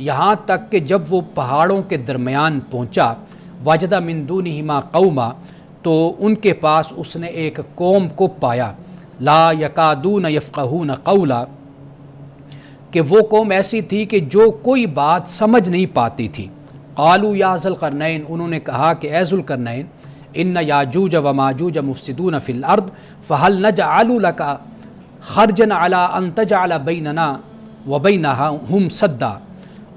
یہاں تک کہ جب وہ پہاڑوں کے درمیان پہنچا وجد من دونہما قوما تو ان کے پاس اس نے ایک قوم کو پایا لا یکادون یفقہون قولا کہ وہ قوم ایسی تھی کہ جو کوئی بات سمجھ نہیں پاتی تھی. قالوا یا ذی القرنین انہوں نے کہا کہ اے ذی القرنین ان یاجوج و ماجوج مفسدون فی الارض فہل نجعل لک خرجا علی ان تجعل بیننا و بینہم سدا.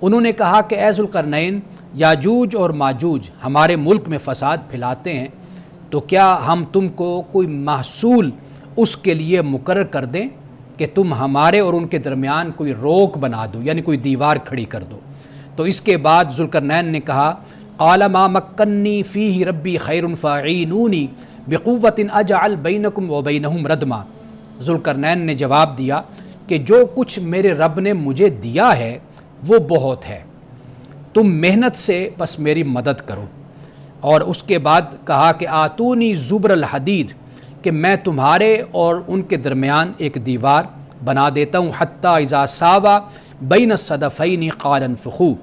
انہوں نے کہا کہ اے ذی القرنین یاجوج اور ماجوج ہمارے ملک میں فساد پھیلاتے ہیں تو کیا ہم تم کو کوئی محصول اس کے لیے مقرر کر دیں کہ تم ہمارے اور ان کے درمیان کوئی روک بنا دو یعنی کوئی دیوار کھڑی کر دو. تو اس کے بعد ذوالقرنین نے کہا قال ما مکنی فیہ ربی خیر فاعینونی بقوۃ اجعل بینکم و بینہم ردما. ذوالقرنین نے جواب دیا کہ جو کچھ میرے رب نے مجھے دیا ہے وہ بہت ہے، تم محنت سے بس میری مدد کرو. اور اس کے بعد کہا کہ آتونی زبر الحدید کہ میں تمہارے اور ان کے درمیان ایک دیوار بنا دیتا ہوں حتی اذا ساوا بین الصدفین قال انفخوا.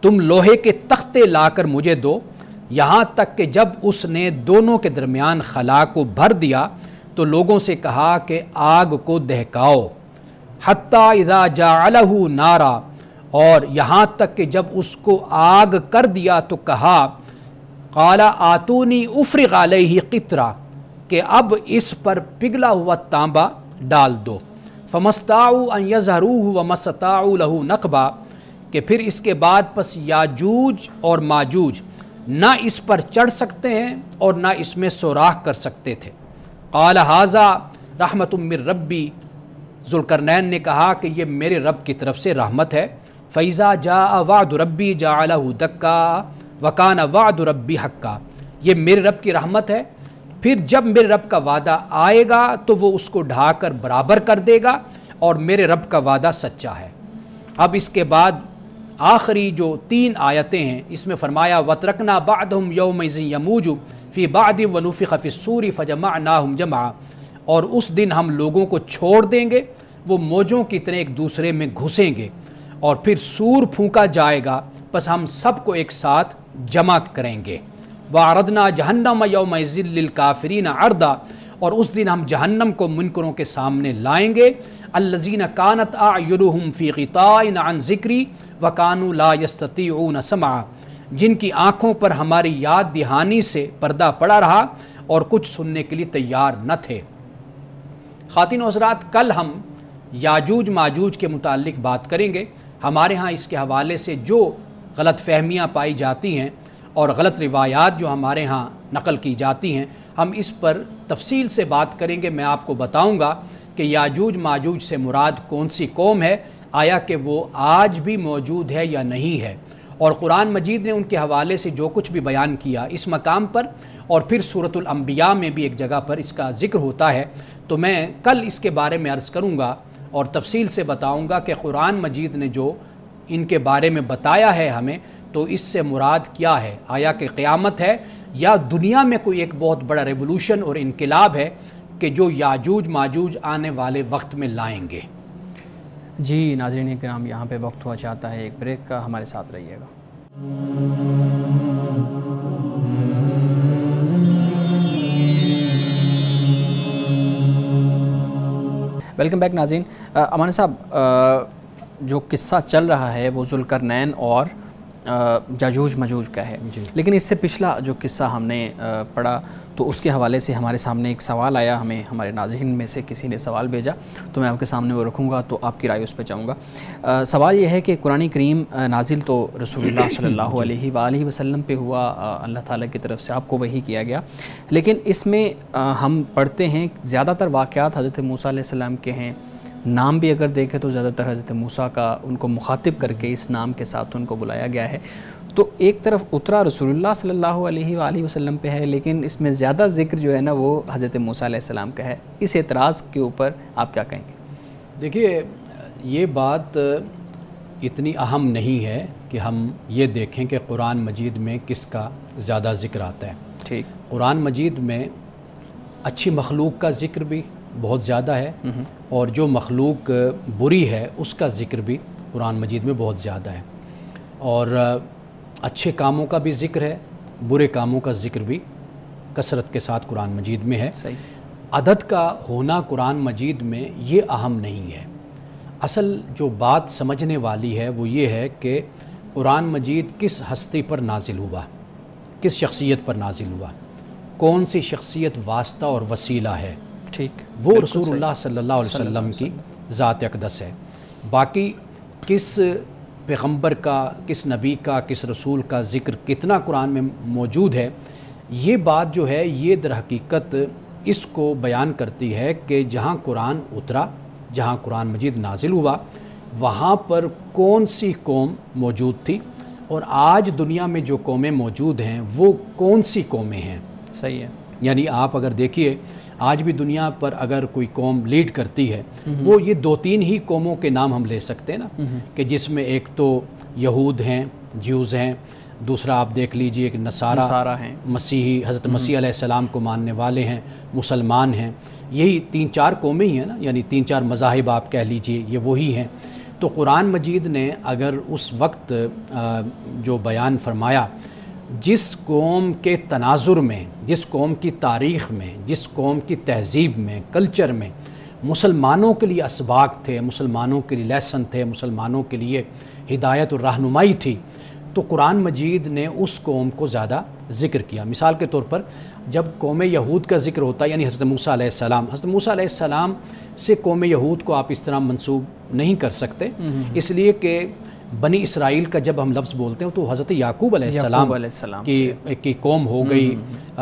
تم لوہے کے تختے لا کر مجھے دو یہاں تک کہ جب اس نے دونوں کے درمیان خلا کو بھر دیا تو لوگوں سے کہا کہ آگ کو دہکاؤ. حتی اذا جعلہ نارا اور یہاں تک کہ جب اس کو آگ کر دیا تو کہا قال آتونی افرغ علیہ قطرہ کہ اب اس پر پگھلا ہوا تانبا ڈال دو. فمستطاعوا ان یظہروہ ومستطاعوا لہ نقبا کہ پھر اس کے بعد پس یاجوج اور ماجوج نہ اس پر چڑھ سکتے ہیں اور نہ اس میں سوراخ کر سکتے تھے. قال ھذا رحمت من ربی ذوالقرنین نے کہا کہ یہ میرے رب کی طرف سے رحمت ہے. فَإِذَا جَاءَ وَعْدُ رَبِّي جَعَلَهُ دَكَّا وَكَانَ وَعْدُ رَبِّي حَقًّا. یہ میرے رب کی رحمت ہے، پھر جب میرے رب کا وعدہ آئے گا تو وہ اس کو ڈھا کر برابر کر دے گا اور میرے رب کا وعدہ سچا ہے. اب اس کے بعد آخری جو 3 آیتیں ہیں اس میں فرمایا وَتَرَكْنَا بَعْدَهُمْ يَوْمَئِذٍ يَمُوجُ فِي بَعْدٍ وَنُفِخَ فِي الصُّورِ فَجَمَعْنَاهُمْ جَمْعًا. اور اس دن ہم لوگوں کو چھوڑ دیں گے، وہ موجوں کی طرح ایک دوسرے میں گھسیں گے اور پھر سور پھونکا جائے گا، پس ہم سب کو ایک ساتھ جمع کریں گے. وَعَرَضْنَا جَهَنَّمَ يَوْمَئِذٍ لِّلْكَافِرِينَ عَرْضًا اور اس دن ہم جہنم کو منکروں کے سامنے لائیں گے. الَّذِينَ كَانَتْ أَعْيُنُهُمْ فِي غِطَاءٍ عَنْ ذِكْرِي وَكَانُوا لَا يَسْتَطِيعُونَ سَمْعًا جن کی آنکھوں پر ہماری یاد دہانی سے پردہ پڑا رہا اور کچھ سننے کے لیے تیار نہ تھے. خواتین و حضرات، کل ہم یاجوج ماجوج کے متعلق بات کریں گے. ہمارے ہاں اس کے حوالے سے جو غلط فہمیاں پائی جاتی ہیں اور غلط روایات جو ہمارے ہاں نقل کی جاتی ہیں ہم اس پر تفصیل سے بات کریں گے. میں آپ کو بتاؤں گا کہ یاجوج ماجوج سے مراد کون سی قوم ہے، آیا کہ وہ آج بھی موجود ہے یا نہیں ہے، اور قرآن مجید نے ان کے حوالے سے جو کچھ بھی بیان کیا اس مقام پر اور پھر سورۃ الانبیاء میں بھی ایک جگہ پر اس کا ذکر ہوتا ہے. تو میں کل اس کے بارے میں عرض کروں گا اور تفصیل سے بتاؤں گا کہ قرآن مجید نے جو ان کے بارے میں بتایا ہے ہمیں تو اس سے مراد کیا ہے. آیا کہ قیامت ہے یا دنیا میں کوئی ایک بہت بڑا ریولوشن اور انقلاب ہے کہ جو یاجوج ماجوج آنے والے وقت میں لائیں گے. جی ناظرین کرام، یہاں پہ وقت ہوا چاہتا ہے ایک بریک کا، ہمارے ساتھ رہیے گا. ویلکم بیک ناظرین. امان صاحب، جو قصہ چل رہا ہے وہ ذوالقرنین اور یاجوج ماجوج کا ہے، لیکن اس سے پچھلا جو قصہ ہم نے پڑھا تو اس کے حوالے سے ہمارے سامنے ایک سوال آیا، ہمیں ہمارے ناظرین میں سے کسی نے سوال بھیجا تو میں آپ کے سامنے وہ رکھوں گا تو آپ کی رائے اس پہ چاہوں گا. سوال یہ ہے کہ قرآن کریم نازل تو رسول اللہ صلی اللہ علیہ وآلہ وسلم پہ ہوا، اللہ تعالیٰ کی طرف سے آپ کو وحی کیا گیا، لیکن اس میں ہم پڑھتے ہیں زیادہ تر واقعات حضرت موسیٰ علیہ السلام کے ہیں. نام بھی اگر دیکھیں تو زیادہ تر حضرت موسیٰ کا ان کو مخاطب کر کے اس نام کے ساتھ ان کو بلایا گیا ہے. تو ایک طرف اترا رسول اللہ صلی اللہ علیہ وآلہ وسلم پہ ہے، لیکن اس میں زیادہ ذکر جو ہے نا وہ حضرت موسیٰ علیہ السلام کا ہے. اس اعتراض کے اوپر آپ کیا کہیں گے؟ دیکھیے، یہ بات اتنی اہم نہیں ہے کہ ہم یہ دیکھیں کہ قرآن مجید میں کس کا زیادہ ذکر آتا ہے. ٹھیک، قرآن مجید میں اچھی مخلوق کا ذکر بھی بہت زیادہ ہے اور جو مخلوق بری ہے اس کا ذکر بھی قرآن مجید میں بہت زیادہ ہے، اور اچھے کاموں کا بھی ذکر ہے، برے کاموں کا ذکر بھی کثرت کے ساتھ قرآن مجید میں ہے۔ عدد کا ہونا قرآن مجید میں یہ اہم نہیں ہے، اصل جو بات سمجھنے والی ہے وہ یہ ہے کہ قرآن مجید کس ہستی پر نازل ہوا، کس شخصیت پر نازل ہوا، کون سی شخصیت واسطہ اور وسیلہ ہے، ٹھیک، وہ رسول اللہ صلی اللہ علیہ وسلم کی ذات اقدس ہے۔ باقی کس پیغمبر کا، کس نبی کا، کس رسول کا ذکر کتنا قرآن میں موجود ہے، یہ بات جو ہے یہ در حقیقت اس کو بیان کرتی ہے کہ جہاں قرآن اترا، جہاں قرآن مجید نازل ہوا، وہاں پر کون سی قوم موجود تھی، اور آج دنیا میں جو قومیں موجود ہیں وہ کون سی قومیں ہیں۔ صحیح ہے، یعنی آپ اگر دیکھیے آج بھی دنیا پر اگر کوئی قوم لیڈ کرتی ہے، وہ یہ 2-3 ہی قوموں کے نام ہم لے سکتے ہیں نا، کہ جس میں ایک تو یہود ہیں، جیوز ہیں، دوسرا آپ دیکھ لیجئے ایک نصارہ ہیں، مسیحی، حضرت مسیح علیہ السلام کو ماننے والے ہیں، مسلمان ہیں، یہی 3-4 قومیں ہی ہیں نا، یعنی 3-4 مذاہب آپ کہہ لیجئے، یہ وہی ہیں۔ تو قرآن مجید نے اگر اس وقت جو بیان فرمایا، جس قوم کے تناظر میں، جس قوم کی تاریخ میں، جس قوم کی تہذیب میں، کلچر میں مسلمانوں کے لیے اسباق تھے، مسلمانوں کے لیے لیسن تھے، مسلمانوں کے لیے ہدایت اور رہنمائی تھی، تو قرآن مجید نے اس قوم کو زیادہ ذکر کیا۔ مثال کے طور پر جب قوم یہود کا ذکر ہوتا ہے، یعنی حضرت موسیٰ علیہ السلام، حضرت موسیٰ علیہ السلام سے قوم یہود کو آپ اس طرح منسوب نہیں کر سکتے، اس لیے کہ بنی اسرائیل کا جب ہم لفظ بولتے ہیں تو حضرت یعقوب علیہ السلام کی قوم ہو گئی،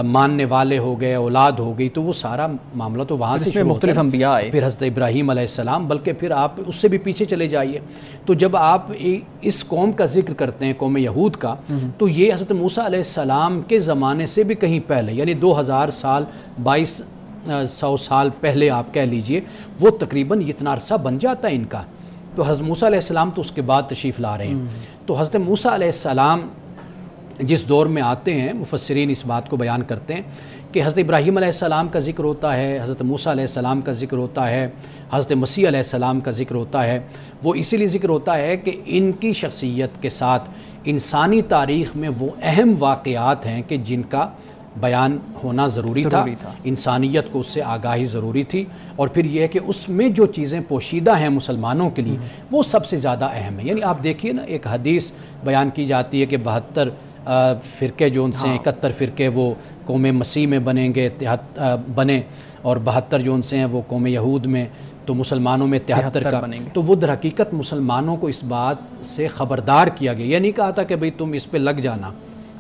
ماننے والے ہو گئے، اولاد ہو گئی، تو وہ سارا معاملہ تو وہاں سے شروع مختلف انبیاء آئے، پھر حضرت ابراہیم علیہ السلام، بلکہ پھر آپ اس سے بھی پیچھے چلے جائیے، تو جب آپ اس قوم کا ذکر کرتے ہیں، قوم یہود کا، تو یہ حضرت موسیٰ علیہ السلام کے زمانے سے بھی کہیں پہلے، یعنی 2000 سال 2200 سال پہلے آپ کہہ لیجئے، وہ تقریباً اتنا عرصہ بن جاتا ہے ان کا۔ تو حضرت موسیٰ علیہ السلام تو اس کے بعد تشریف لا رہے ہیں، تو حضرت موسیٰ علیہ السلام جس دور میں آتے ہیں، مفسرین اس بات کو بیان کرتے ہیں کہ حضرت ابراہیم علیہ السلام کا ذکر ہوتا ہے، حضرت موسیٰ علیہ السلام کا ذکر ہوتا ہے، حضرت مسیح علیہ السلام کا ذکر ہوتا ہے۔ وہ اسی لیے ذکر ہوتا ہے کہ ان کی شخصیت کے ساتھ انسانی تاریخ میں وہ اہم واقعات ہیں کہ جن کا بیان ہونا ضروری تھا، انسانیت کو اس سے آگاہی ضروری تھی، اور پھر یہ ہے کہ اس میں جو چیزیں پوشیدہ ہیں مسلمانوں کے لیے وہ سب سے زیادہ اہم ہے۔ یعنی آپ دیکھیے نا، ایک حدیث بیان کی جاتی ہے کہ 72 فرقے جو ان سے 71 فرقے وہ قوم مسیح میں بنیں گے، بنے، اور 72 جو ان سے ہیں وہ قوم یہود میں، تو مسلمانوں میں 73 کا بنیں گے۔ تو وہ در حقیقت مسلمانوں کو اس بات سے خبردار کیا گیا، یہ نہیں کہا تھا کہ بھئی تم اس پہ لگ جانا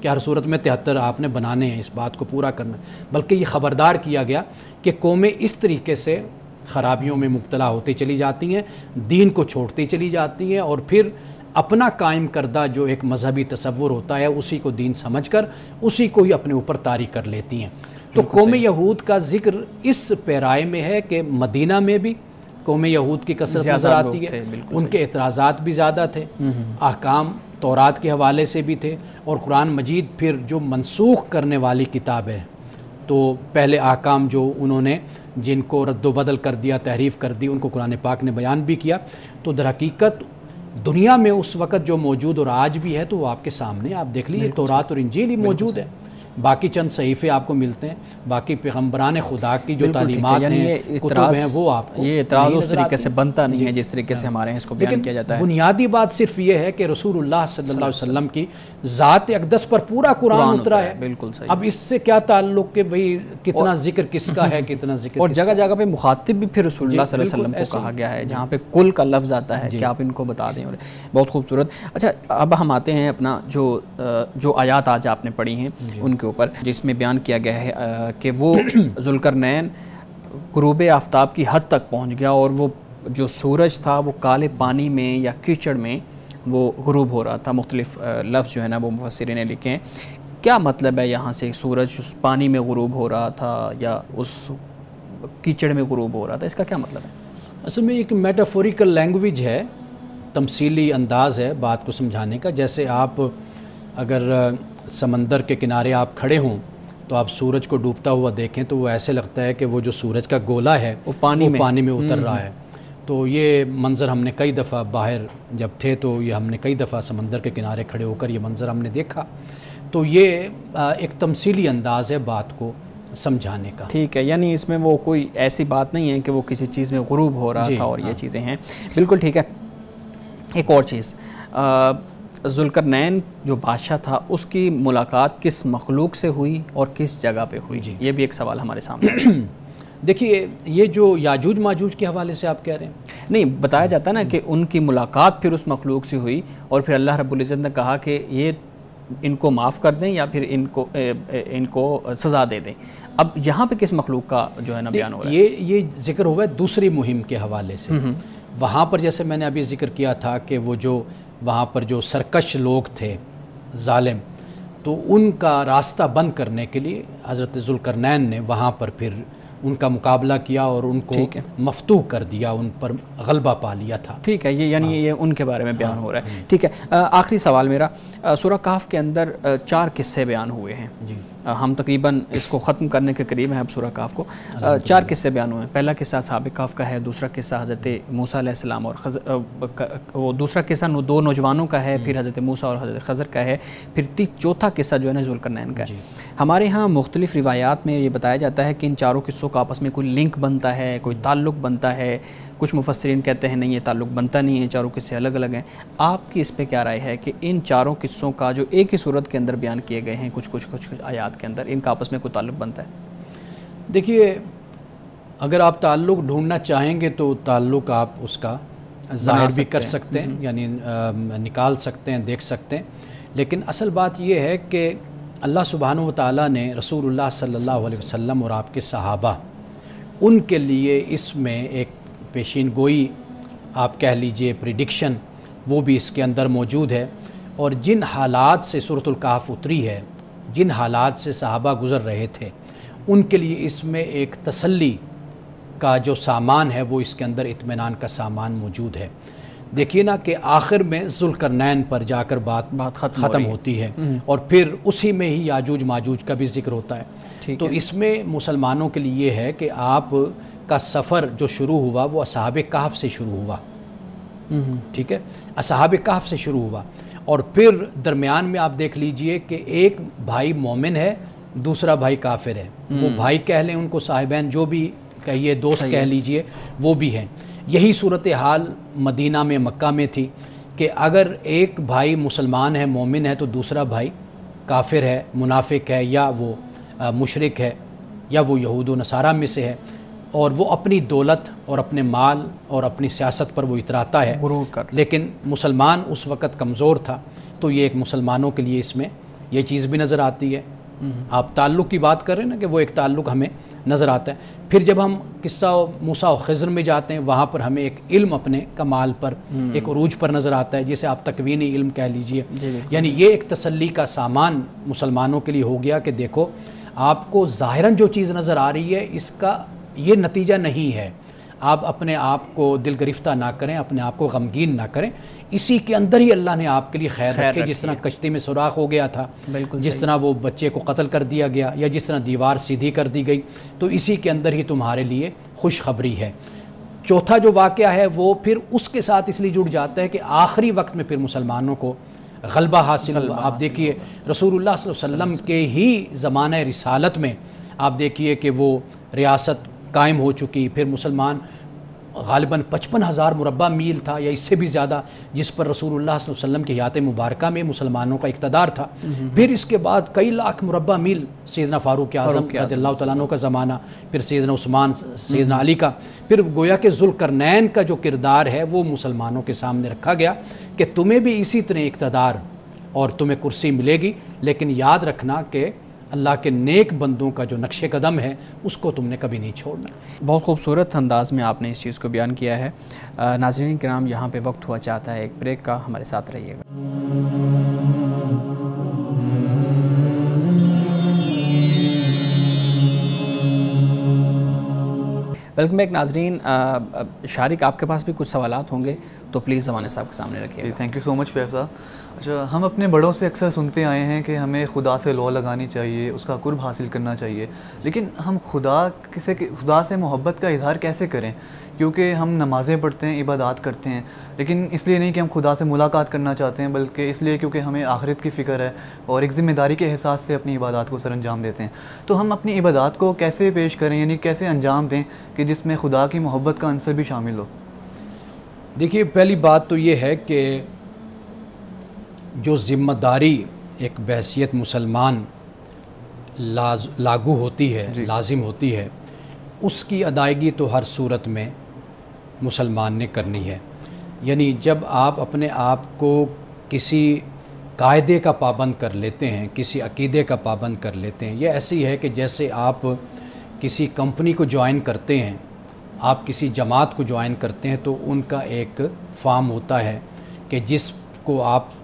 کہ ہر صورت میں 73 آپ نے بنانے ہیں، اس بات کو پورا کرنا، بلکہ یہ خبردار کیا گیا کہ قومیں اس طریقے سے خرابیوں میں مبتلا ہوتی چلی جاتی ہیں، دین کو چھوڑتی چلی جاتی ہیں، اور پھر اپنا قائم کردہ جو ایک مذہبی تصور ہوتا ہے اسی کو دین سمجھ کر اسی کو ہی اپنے اوپر طاری کر لیتی ہیں۔ تو قوم یہود کا ذکر اس پیرائے میں ہے کہ مدینہ میں بھی قوم یہود کی کثرت نظر آتی ہے، ان کے اعتراضات بھی زیادہ تھے، احکام تورات کے حوالے سے بھی تھے، اور قرآن مجید پھر جو منسوخ کرنے والی کتاب ہے، تو پہلے احکام جو انہوں نے جن کو رد و بدل کر دیا، تحریف کر دی، ان کو قرآن پاک نے بیان بھی کیا۔ تو در حقیقت دنیا میں اس وقت جو موجود اور آج بھی ہے تو وہ آپ کے سامنے، آپ دیکھ لیجیے تورات اور انجیل ہی موجود ہے، باقی چند صحیفے آپ کو ملتے ہیں، باقی پیغمبران خدا کی جو تعلیمات ہیں، کتب ہیں، وہ آپ کو یہ اعتراض اس طریقے سے بنتا نہیں ہے جس طریقے سے ہمارے ہیں اس کو بیان کیا جاتا ہے۔ بنیادی بات صرف یہ ہے کہ رسول اللہ صلی اللہ علیہ وسلم کی ذات اقدس پر پورا قرآن اترا ہے، بالکل صحیح۔ اب اس سے کیا تعلق کہ بھئی کتنا ذکر کس کا ہے، کتنا ذکر، اور جگہ جگہ پہ مخاطب بھی پھر رسول اللہ صلی اللہ علیہ وسلم کو کہا گیا ہے، جہاں پہ کل کا لفظ آتا ہے کہ آپ ان کو بتا دیں، اور بہت خوبصورت۔ اچھا، اب ہم آتے ہیں اپنا جو آیات آج آپ نے پڑھی ہیں ان کے اوپر، جس میں بیان کیا گیا ہے کہ وہ ذوالقرنین غروب آفتاب کی حد تک پہنچ گیا، اور وہ جو سورج تھا وہ کالے پانی میں یا کیچڑ میں وہ غروب ہو رہا تھا۔ مختلف لفظ جو ہے نا وہ مفسرین نے لکھے ہیں۔ کیا مطلب ہے یہاں سے سورج اس پانی میں غروب ہو رہا تھا یا اس کیچڑ میں غروب ہو رہا تھا، اس کا کیا مطلب ہے؟ اصل میں ایک میٹافوریکل لینگویج ہے، تمثیلی انداز ہے بات کو سمجھانے کا۔ جیسے آپ اگر سمندر کے کنارے آپ کھڑے ہوں تو آپ سورج کو ڈوبتا ہوا دیکھیں تو وہ ایسے لگتا ہے کہ وہ جو سورج کا گولا ہے وہ پانی میں اتر رہا ہے، تو یہ منظر ہم نے کئی دفعہ باہر جب تھے تو یہ ہم نے کئی دفعہ سمندر کے کنارے کھڑے ہو کر یہ منظر ہم نے دیکھا. تو یہ ایک تمثیلی انداز ہے بات کو سمجھانے کا. ٹھیک ہے، یعنی اس میں وہ کوئی ایسی بات نہیں ہے کہ وہ کسی چیز میں غروب ہو رہا تھا اور یہ چیزیں ہیں. بالکل ٹھیک ہے. ایک اور چیز، ذوالقرنین جو بادشاہ تھا اس کی ملاقات کس مخلوق سے ہوئی اور کس جگہ پہ ہوئی؟ یہ بھی ایک سوال ہمارے سامنے ہے. دیکھیے یہ جو یاجوج ماجوج کے حوالے سے آپ کہہ رہے ہیں، نہیں بتایا جاتا نا کہ ان کی ملاقات پھر اس مخلوق سے ہوئی اور پھر اللہ رب العزت نے کہا کہ یہ ان کو معاف کر دیں یا پھر ان کو سزا دے دیں. اب یہاں پہ کس مخلوق کا جو ہے نا بیان ہو رہا ہے؟ یہ ذکر ہوا ہے دوسری مہم کے حوالے سے. وہاں پر جیسے میں نے ابھی ذکر کیا تھا کہ وہ جو وہاں پر جو سرکش لوگ تھے ظالم، تو ان کا راستہ بند کرنے کے لیے حضرت ذوالقرنین نے وہاں پر پھر ان کا مقابلہ کیا اور ان کو مفتوح کر دیا، ان پر غلبہ پا لیا تھا. ٹھیک ہے، یعنی یہ ان کے بارے میں بیان ہو رہا ہے. ٹھیک ہے، آخری سوال میرا، سورہ کہف کے اندر 4 قصے بیان ہوئے ہیں. ہم تقریباً اس کو ختم کرنے کے قریب ہیں اب سورہ کہف کو. 4 قصے بیان ہوئے ہیں. پہلا قصہ اصحاب کہف کا ہے، دوسرا قصہ حضرت موسیٰ علیہ السلام اور وہ دوسرا قصہ 2 نوجوانوں کا ہے، پھر حضرت موسیٰ اور حضرت خضر کا ہے، پھر چوتھا قصہ جو ہے نا ذوالقرنین کا ہے. ہمارے ہاں مختلف روایات میں یہ بتایا جاتا ہے کہ ان 4 قصوں کا آپس میں کوئی لنک بنتا ہے، کوئی تعلق بنتا ہے. کچھ مفسرین کہتے ہیں نہیں، یہ تعلق بنتا نہیں ہے، 4 قصے الگ الگ ہیں. آپ کی اس پہ کیا رائے ہے کہ ان 4 قصوں کا جو ایک ہی صورت کے اندر بیان کیے گئے ہیں کچھ آیات کے اندر، ان کا آپس میں کوئی تعلق بنتا ہے؟ دیکھیے اگر آپ تعلق ڈھونڈنا چاہیں گے تو تعلق آپ اس کا ظاہر بھی کر سکتے ہیں، یعنی نکال سکتے ہیں، دیکھ سکتے ہیں. لیکن اصل بات یہ ہے کہ اللہ سبحانہ و تعالیٰ نے رسول اللہ صلی اللہ علیہ وسلم اور آپ کے صحابہ، ان کے لیے اس میں ایک پیشین گوئی آپ کہہ لیجئے پریڈکشن، وہ بھی اس کے اندر موجود ہے. اور جن حالات سے سورۃ الکہف اتری ہے، جن حالات سے صحابہ گزر رہے تھے، ان کے لیے اس میں ایک تسلی کا جو سامان ہے وہ اس کے اندر اطمینان کا سامان موجود ہے. دیکھیے نا کہ آخر میں ذوالقرنین پر جا کر بات ختم ہوتی ہے اور پھر اسی میں ہی یاجوج ماجوج کا بھی ذکر ہوتا ہے. تو اس میں مسلمانوں کے لیے یہ ہے کہ آپ کا سفر جو شروع ہوا وہ اصحاب کہف سے شروع ہوا. ٹھیک ہے، اصحاب کہف سے شروع ہوا اور پھر درمیان میں آپ دیکھ لیجئے کہ ایک بھائی مومن ہے، دوسرا بھائی کافر ہے. وہ بھائی کہہ لیں ان کو، صاحبین جو بھی کہیے، دوست کہہ لیجئے، وہ بھی ہیں. یہی صورتحال مدینہ میں، مکہ میں تھی کہ اگر ایک بھائی مسلمان ہے، مومن ہے، تو دوسرا بھائی کافر ہے، منافق ہے، یا وہ مشرک ہے، یا وہ یہود و نصارہ میں سے ہے، اور وہ اپنی دولت اور اپنے مال اور اپنی سیاست پر وہ اتراتا ہے. لیکن مسلمان اس وقت کمزور تھا. تو یہ ایک مسلمانوں کے لیے اس میں یہ چیز بھی نظر آتی ہے. آپ تعلق کی بات کر رہے ہیں نا کہ وہ ایک تعلق ہمیں نظر آتا ہے. پھر جب ہم قصہ موسیٰ و خضر میں جاتے ہیں، وہاں پر ہمیں ایک علم اپنے کمال پر، ایک عروج پر نظر آتا ہے، جسے آپ تکوینی علم کہہ لیجئے. یعنی یہ ایک تسلی کا سامان مسلمانوں کے لیے ہو گیا کہ دیکھو آپ کو ظاہراً جو چیز نظر آ رہی ہے اس کا یہ نتیجہ نہیں ہے. آپ اپنے آپ کو دل گرفتہ نہ کریں، اپنے آپ کو غمگین نہ کریں. اسی کے اندر ہی اللہ نے آپ کے لیے خیر رکھے. جس طرح کشتی میں سوراخ ہو گیا تھا، جس طرح وہ بچے کو قتل کر دیا گیا، یا جس طرح دیوار سیدھی کر دی گئی، تو اسی کے اندر ہی تمہارے لیے خوشخبری ہے. چوتھا جو واقعہ ہے وہ پھر اس کے ساتھ اس لیے جڑ جاتا ہے کہ آخری وقت میں پھر مسلمانوں کو غلبہ حاصل ہوا. آپ دیکھیے رسول اللہ صلی اللہ علیہ وسلم کے ہی زمانہ رسالت میں آپ دیکھیے کہ وہ ریاست قائم ہو چکی. پھر مسلمان غالباً 55,000 مربع میل تھا یا اس سے بھی زیادہ جس پر رسول اللہ صلی اللہ علیہ وسلم کی حیات مبارکہ میں مسلمانوں کا اقتدار تھا. پھر اس کے بعد کئی لاکھ مربع میل سیدنا فاروق اعظم رضی اللہ تعالیٰ عنہ کا زمانہ، پھر سیدنا عثمان، سیدنا علی کا. پھر گویا کہ ذوالقرنین کا جو کردار ہے وہ مسلمانوں کے سامنے رکھا گیا کہ تمہیں بھی اسی طرح اقتدار اور تمہیں کرسی ملے گی، لیکن یاد رکھنا کہ اللہ کے نیک بندوں کا جو نقش قدم ہے اس کو تم نے کبھی نہیں چھوڑنا. بہت خوبصورت انداز میں آپ نے اس چیز کو بیان کیا ہے. ناظرین کرام، یہاں پہ وقت ہوا چاہتا ہے ایک بریک کا، ہمارے ساتھ رہیے گا. ویلکم بیک ناظرین. شارق، آپ کے پاس بھی کچھ سوالات ہوں گے تو پلیز زمانے صاحب کے سامنے رکھیے. تھینک یو سو مچ فیف صاحب. اچھا، ہم اپنے بڑوں سے اکثر سنتے آئے ہیں کہ ہمیں خدا سے لو لگانی چاہیے، اس کا قرب حاصل کرنا چاہیے، لیکن ہم خدا سے محبت کا اظہار کیسے کریں؟ کیونکہ ہم نمازیں پڑھتے ہیں، عبادات کرتے ہیں، لیکن اس لیے نہیں کہ ہم خدا سے ملاقات کرنا چاہتے ہیں، بلکہ اس لیے کیونکہ ہمیں آخرت کی فکر ہے اور ایک ذمہ داری کے احساس سے اپنی عبادات کو سر انجام دیتے ہیں. تو ہم اپنی عبادات کو کیسے پیش کریں، یعنی کیسے انجام دیں کہ جس میں خدا کی محبت کا عنصر بھی شامل ہو؟ دیکھیے، پہلی بات تو یہ ہے کہ جو ذمہ داری ایک بحیثیت مسلمان لاگو ہوتی ہے، لازم ہوتی ہے، اس کی ادائیگی تو ہر صورت میں مسلمان نے کرنی ہے. یعنی جب آپ اپنے آپ کو کسی قاعدے کا پابند کر لیتے ہیں، کسی عقیدے کا پابند کر لیتے ہیں، یہ ایسی ہے کہ جیسے آپ کسی کمپنی کو جوائن کرتے ہیں، آپ کسی جماعت کو جوائن کرتے ہیں، تو ان کا ایک فارم ہوتا ہے کہ جس کو آپ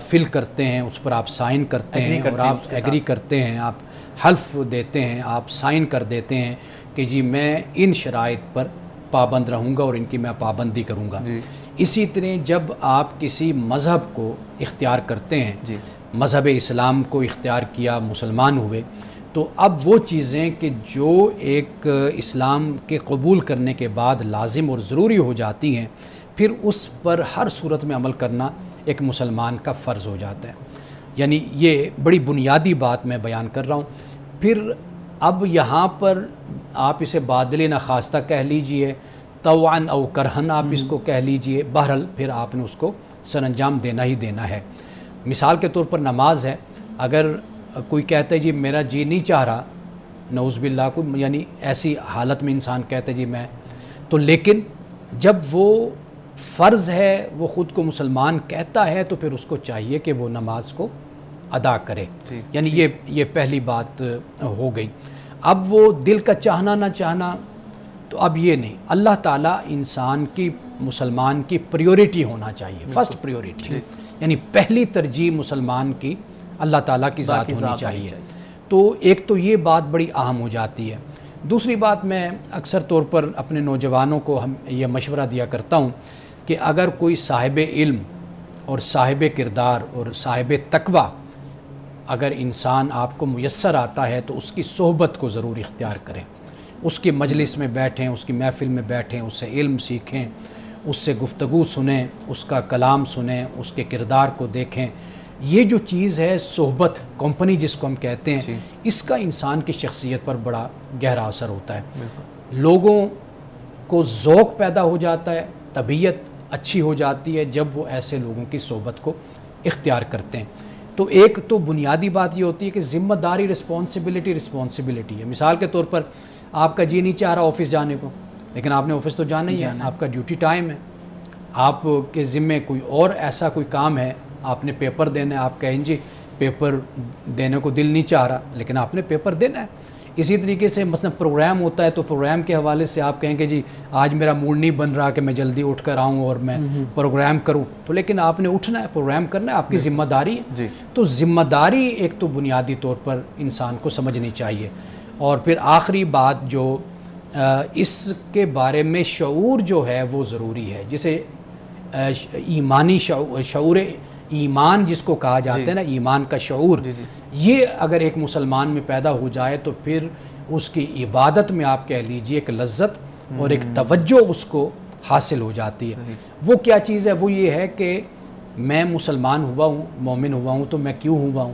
فل کرتے ہیں، اس پر آپ سائن کرتے ہیں اور آپ ایگری کرتے ہیں، آپ حلف دیتے ہیں، آپ سائن کر دیتے ہیں کہ جی میں ان شرائط پر پابند رہوں گا اور ان کی میں پابندی کروں گا. اسی طرح جب آپ کسی مذہب کو اختیار کرتے ہیں، مذہب اسلام کو اختیار کیا، مسلمان ہوئے، تو اب وہ چیزیں کہ جو ایک اسلام کے قبول کرنے کے بعد لازم اور ضروری ہو جاتی ہیں، پھر اس پر ہر صورت میں عمل کرنا ایک مسلمان کا فرض ہو جاتا ہے. یعنی یہ بڑی بنیادی بات میں بیان کر رہا ہوں. پھر اب یہاں پر آپ اسے بادل نخواستہ کہہ لیجئے، طوعاً او کرہن آپ اس کو کہہ لیجئے، بہرحال پھر آپ نے اس کو سر انجام دینا ہی دینا ہے. مثال کے طور پر نماز ہے، اگر کوئی کہتا ہے جی میرا جی نہیں چاہ رہا، نعوذ باللہ، کوئی یعنی ایسی حالت میں انسان کہتا ہے جی میں، تو لیکن جب وہ فرض ہے، وہ خود کو مسلمان کہتا ہے، تو پھر اس کو چاہیے کہ وہ نماز کو ادا کرے. یعنی یہ پہلی بات ہو گئی. اب وہ دل کا چاہنا نہ چاہنا، تو اب یہ نہیں، اللہ تعالیٰ انسان کی، مسلمان کی پریورٹی ہونا چاہیے، فرسٹ پریورٹی، یعنی پہلی ترجیح مسلمان کی اللہ تعالیٰ کی ذات ہونی چاہیے. تو ایک تو یہ بات بڑی اہم ہو جاتی ہے. دوسری بات، میں اکثر طور پر اپنے نوجوانوں کو یہ مشورہ دیا کرتا ہوں کہ اگر کوئی صاحب علم اور صاحب کردار اور صاحب تقویٰ اگر انسان آپ کو میسر آتا ہے، تو اس کی صحبت کو ضرور اختیار کریں، اس کی مجلس میں بیٹھیں، اس کی محفل میں بیٹھیں، اس سے علم سیکھیں، اس سے گفتگو سنیں، اس کا کلام سنیں، اس کے کردار کو دیکھیں. یہ جو چیز ہے صحبت، کمپنی جس کو ہم کہتے ہیں، اس کا انسان کی شخصیت پر بڑا گہرا اثر ہوتا ہے. لوگوں کو ذوق پیدا ہو جاتا ہے، طبیعت اچھی ہو جاتی ہے جب وہ ایسے لوگوں کی صحبت کو اختیار کرتے ہیں. تو ایک تو بنیادی بات یہ ہوتی ہے کہ ذمہ داری، رسپانسبلٹی ہے. مثال کے طور پر آپ کا جی نہیں چاہ رہا آفس جانے کو، لیکن آپ نے آفس تو جانا ہی ہے، آپ کا ڈیوٹی ٹائم ہے، آپ کے ذمے کوئی اور ایسا کوئی کام ہے، آپ نے پیپر دینا ہے، آپ کہیں جی پیپر دینے کو دل نہیں چاہ رہا، لیکن آپ نے پیپر دینا ہے. اسی طریقے سے مثلا پروگرام ہوتا ہے، تو پروگرام کے حوالے سے آپ کہیں کہ جی آج میرا موڈ نہیں بن رہا کہ میں جلدی اٹھ کر آؤں اور میں پروگرام کروں، تو لیکن آپ نے اٹھنا ہے، پروگرام کرنا ہے، آپ کی ذمہ داری ہے. تو ذمہ داری ایک تو بنیادی طور پر انسان کو سمجھنی چاہیے. اور پھر آخری بات جو اس کے بارے میں شعور جو ہے وہ ضروری ہے، جسے ایمانی شعور ایمان جس کو کہا جاتا ہے نا، ایمان کا شعور، یہ اگر ایک مسلمان میں پیدا ہو جائے تو پھر اس کی عبادت میں آپ کہہ لیجئے ایک لذت اور ایک توجہ اس کو حاصل ہو جاتی ہے. وہ کیا چیز ہے؟ وہ یہ ہے کہ میں مسلمان ہوا ہوں، مومن ہوا ہوں، تو میں کیوں ہوا ہوں؟